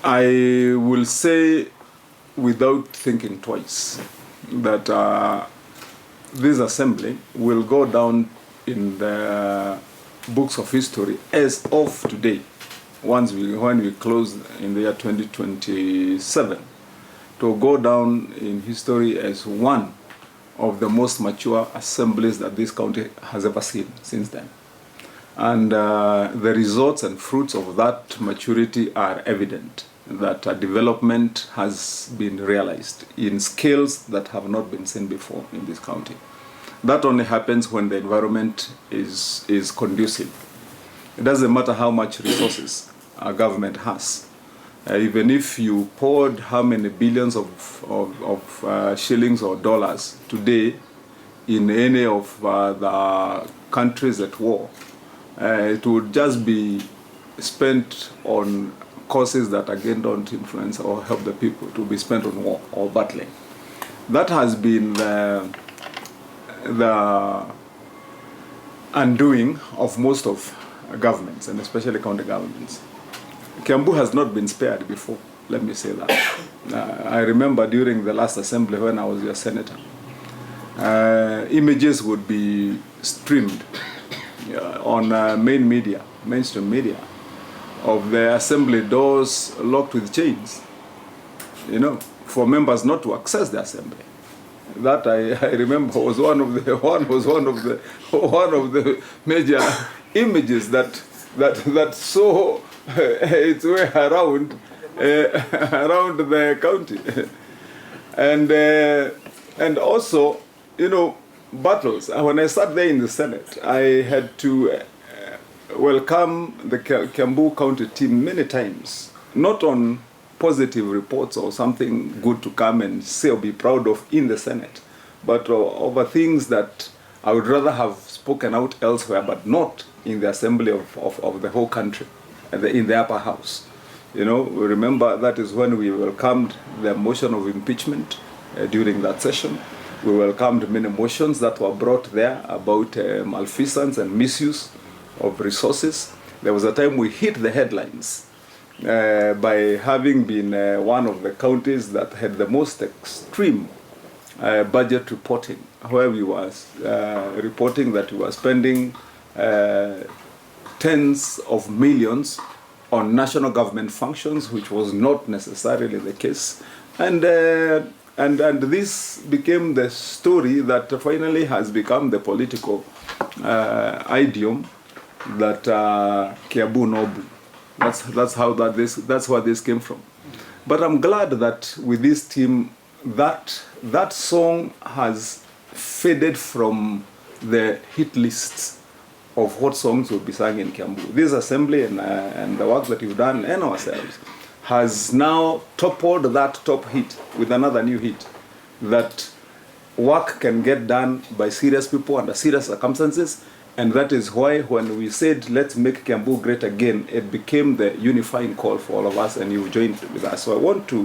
I will say without thinking twice that this assembly will go down in the books of history as of today, when we close in the year 2027, to go down in history as one of the most mature assemblies that this county has ever seen since then. And the results and fruits of that maturity are evident, that development has been realized in scales that have not been seen before in this county. That only happens when the environment is conducive. It doesn't matter how much resources a government has. Even if you poured how many billions of shillings or dollars today in any of the countries at war, it would just be spent on causes that again don't influence or help the people, to be spent on war or battling. That has been the undoing of most of governments, and especially county governments. Kiambu has not been spared before, let me say that. I remember during the last assembly when I was your senator, images would be streamed on mainstream media, of the assembly doors locked with chains, for members not to access the assembly. That I remember was one of the major images that saw its way around the county, and also battles. When I sat there in the Senate, I had to welcome the Kiambu County team many times, not on positive reports or something good to come and say or be proud of in the Senate, but over things that I would rather have spoken out elsewhere, but not in the assembly of the whole country, in the upper house. Remember, that is when we welcomed the motion of impeachment during that session. We welcomed many motions that were brought there about malfeasance and misuse of resources. There was a time we hit the headlines by having been one of the counties that had the most extreme budget reporting, where we were reporting that we were spending tens of millions on national government functions, which was not necessarily the case. And this became the story that finally has become the political idiom that Kiambu Nobu. That's where this came from. But I'm glad that with this team, that song has faded from the hit lists of what songs will be sung in Kiambu. This assembly and the work that you've done and ourselves has now toppled that top hit with another new hit, that work can get done by serious people under serious circumstances. And that is why when we said, let's make Kiambu great again, it became the unifying call for all of us, and you've joined with us. So I want to